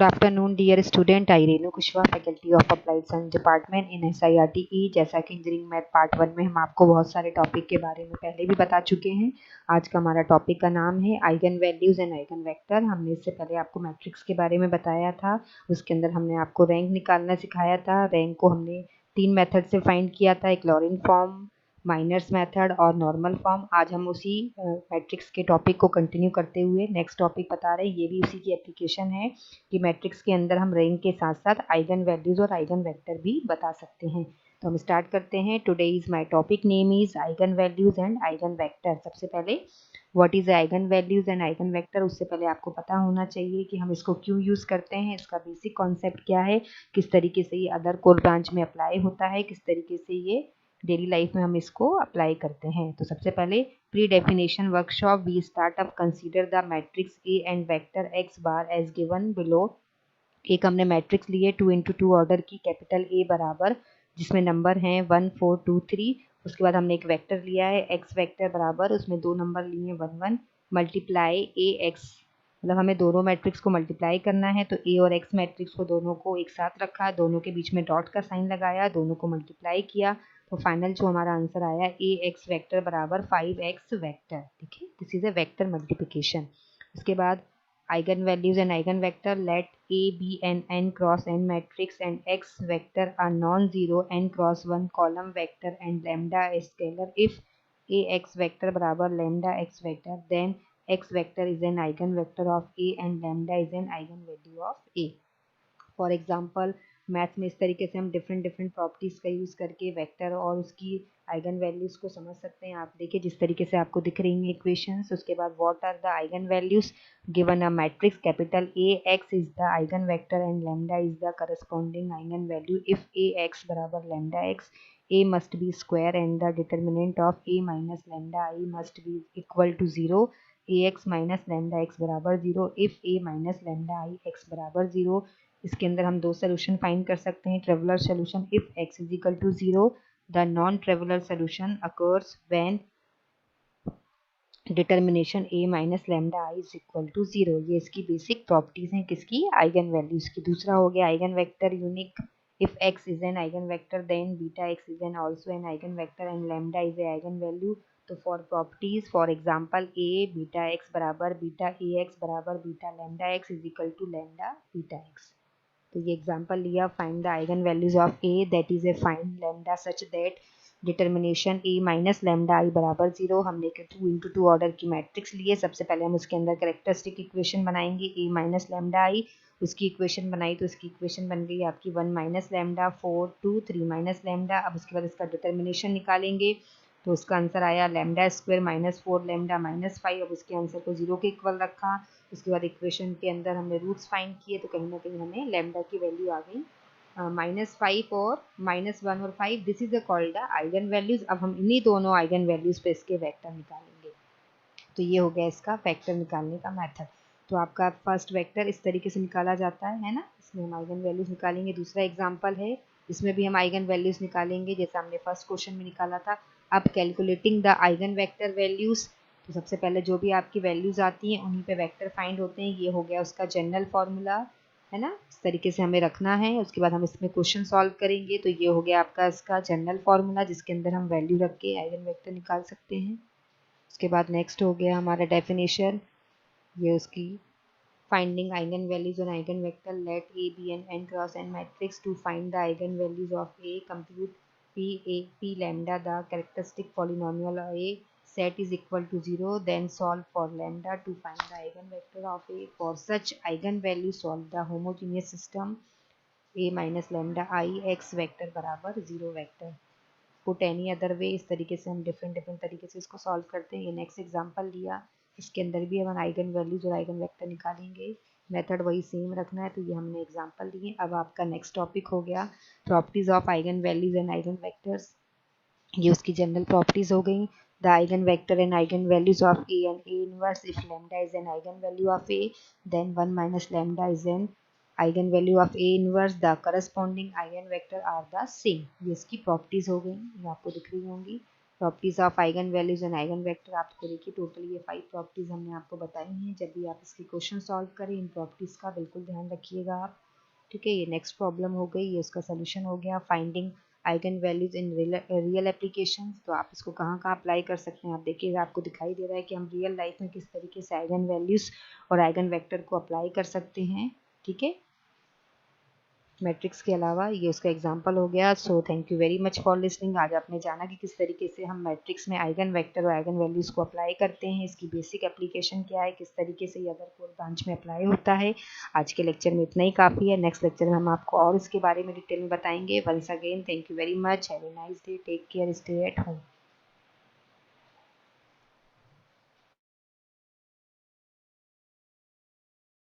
Afternoon dear student, I Renu Kushwaha, faculty of applied science department in SIRT। जैसा कि engineering math part 1 में हम आपको बहुत सारे टॉपिक के बारे में पहले भी बता चुके हैं। आज का हमारा टॉपिक का नाम है eigen values and eigen vector. हमने इससे पहले आपको मैट्रिक्स के बारे में बताया था, उसके अंदर हमने आपको रैंक निकालना सिखाया था। रैंक को हमने 3 मेथड से फाइंड किया था, एक लॉरेंट फॉर्म, माइनर्स मेथड और नॉर्मल फॉर्म। आज हम उसी मैट्रिक्स के टॉपिक को कंटिन्यू करते हुए नेक्स्ट टॉपिक बता रहे हैं। ये भी उसी की एप्लीकेशन है कि मैट्रिक्स के अंदर हम रैंक के साथ साथ आइगन वैल्यूज और आइगन वेक्टर भी बता सकते हैं। तो हम स्टार्ट करते हैं। Today is my topic name is eigen values and eigen vector. सबसे पहले what is eigen values and eigen vector, उससे पहले आपको पता होना चाहिए कि हम इसको क्यों यूज़ करते हैं, इसका बेसिक कॉन्सेप्ट क्या है, किस तरीके से ये अदर कोर ब्रांच में अप्लाई होता है, किस तरीके से ये डेली लाइफ में हम इसको अप्लाई करते हैं। तो सबसे पहले pre definition workshop we start up consider the matrix A and vector x bar as given below. एक हमने मैट्रिक्स लिए 2 into 2 ऑर्डर की, कैपिटल ए बराबर, जिसमें नंबर हैं 1 4 2 3। उसके बाद हमने एक वेक्टर लिया है एक्स वेक्टर बराबर, उसमें 2 नंबर लिए 1 1 मल्टीप्लाई ए एक्स, मतलब हमें दोनों मैट्रिक्स को मल्टीप्लाई करना है। तो ए और एक्स मैट्रिक्स को दोनों को एक साथ रखा, दोनों के बीच में डॉट का साइन लगाया, दोनों को मल्टीप्लाई किया, तो फाइनल जो हमारा आंसर आया ए एक्स वेक्टर बराबर 5x वेक्टर। ठीक है, this is a vector multiplication. उसके बाद eigen values and eigen vector, let A be an n cross n matrix and x vector are non zero n cross 1 column vector and lambda a scalar. If A x vector बराबर lambda x vector then x vector is an eigen vector of a and lambda is an eigen value of a। For example maths में इस तरीके से हम different properties का use करके vector और उसकी आइगन वैल्यूज़ को समझ सकते हैं। आप देखिए जिस तरीके से आपको दिख रही हैं इक्वेशंस। उसके बाद what are the eigen values given a matrix, capital A x is the eigen vector and lambda is the corresponding eigen value. If A x बराबर lambda x, a must be square and the determinant of a minus lambda I must be equal to 0। ax minus lambda x बराबर 0 if a minus lambda I x बराबर 0। इसके अंदर हम दो solution find कर सकते हैं। ट्रेवलर सोल्यूशन इफ x is equal to 0, the non trivial solution occurs when determination a minus lambda I is equal to 0। ये इसकी बेसिक प्रॉपर्टीज हैं किसकी, आइगन वैल्यूज की। दूसरा हो गया eigen vector unique, if x is an eigenvector then beta x is an also an eigenvector and lambda is a eigenvalue। तो for properties, for example a beta x बराबर beta a x बराबर beta lambda x is equal to lambda beta x। तो ये example लिया, find the eigen values of a that is a find lambda such that determination a minus lambda I बराबर 0। हमने 2 into 2 order की matrix लिए। सबसे पहले हम उसके अंदर कैरेक्टरिस्टिक इक्वेशन बनाएंगे, a माइनस लैम्डा आई, उसकी इक्वेशन बनाई तो उसकी इक्वेशन बन गई आपकी 1 माइनस लैम्डा 4 2 3 माइनस लैम्डा। अब उसके बाद इसका डिटर्मिनेशन निकालेंगे तो उसका आंसर आया lambda square minus 4 lambda minus 5। अब उसके आंसर को 0 के इक्वल रखा। उसके बाद इक्वेशन के अंदर हमने रूट्स फाइंड किए तो कहीं ना कहीं हमें लैम्डा की वैल्यू आ गई -5 और -1 और 5। This is called the eigen values. अब हम इन्हीं दोनों आइगन वैल्यूज पे इसके वेक्टर निकालेंगे। तो ये हो गया इसका वेक्टर निकालने का मेथड। तो आपका फर्स्ट वेक्टर इस तरीके से निकाला जाता है ना, इसमें हम आइगन वैल्यूज निकालेंगे। दूसरा एग्जांपल है, इसमें भी हम आइगन वैल्यूज निकालेंगे जैसा हमने फर्स्ट क्वेश्चन में निकाला था। अब calculating the eigen vector values, तो सबसे पहले जो भी आपकी वैल्यूज आती हैं उन्हीं पे वेक्टर फाइंड होते हैं। ये हो गया उसका जनरल फॉर्मूला, है ना, इस तरीके से हमें रखना है। उसके बाद हम इसमें क्वेश्चन सॉल्व करेंगे। तो ये हो गया आपका इसका जनरल फॉर्मूला जिसके अंदर हम वैल्यू रख के आइगन वेक्टर निकाल सकते हैं। उसके बाद नेक्स्ट हो गया हमारा डेफिनेशन, ये उसकी फाइंडिंग आइगन वैल्यूज और eigen vector. Let A be an n cross n matrix to find the eigen values of A, compute p lambda the characteristic polynomial a set is equal to 0, then solve for lambda to find the eigenvector of a। For such eigenvalue solve the homogeneous system a minus lambda I x vector बराबर 0 vector. Put any other way, इस तरीके से हम different तरीके से इसको solve करते हैं। ये नेक्स्ट एग्जांपल लिया, इसके अंदर भी हम आइगन वैल्यूज और आइगन वेक्टर निकालेंगे। मेथड वही सेम रखना है। तो ये हमने एग्जांपल लिए। अब आपका नेक्स्ट टॉपिक हो गया properties of eigen values and eigen vectors. ये उसकी जनरल प्रॉपर्टीज हो गई। The eigen vector and eigen values of A and A inverse, if lambda is an eigen value of A then 1 minus lambda is an eigen value of A inverse. The corresponding eigen vector are the same. ये इसकी properties हो गई, ये आपको दिख रही होंगी properties of eigen values and eigen vector. आपको देखिए टोटल ये 5 प्रॉपर्टीज हमने आपको बताई हैं। जब भी आप इसके क्वेश्चन सॉल्व करें इन प्रॉपर्टीज का बिल्कुल ध्यान रखिएगा आप। ठीक है, ये नेक्स्ट प्रॉब्लम हो गई, ये उसका सोल्यूशन हो गया। Finding eigen values in real application. तो आप इसको कहाँ कहाँ अप्लाई कर सकते हैं, आप देखिएगा आपको दिखाई दे रहा है कि हम रियल लाइफ में किस तरीके से आइगन वैल्यूज और आइगन वेक्टर को अप्लाई कर सकते हैं। ठीक है, मैट्रिक्स के अलावा ये उसका एग्जांपल हो गया। So thank you very much for listening. आज आपने जाना कि किस तरीके से हम मैट्रिक्स में आइगन वेक्टर और आइगन वैल्यूज़ को अप्लाई करते हैं, इसकी बेसिक एप्लीकेशन क्या है, किस तरीके से ये अदर फोर ब्रांच में अप्लाई होता है। आज के लेक्चर में इतना ही काफ़ी है। नेक्स्ट लेक्चर में हम आपको और इसके बारे में डिटेल में बताएंगे। Once again thank you very much, have a nice day, take care, stay at home.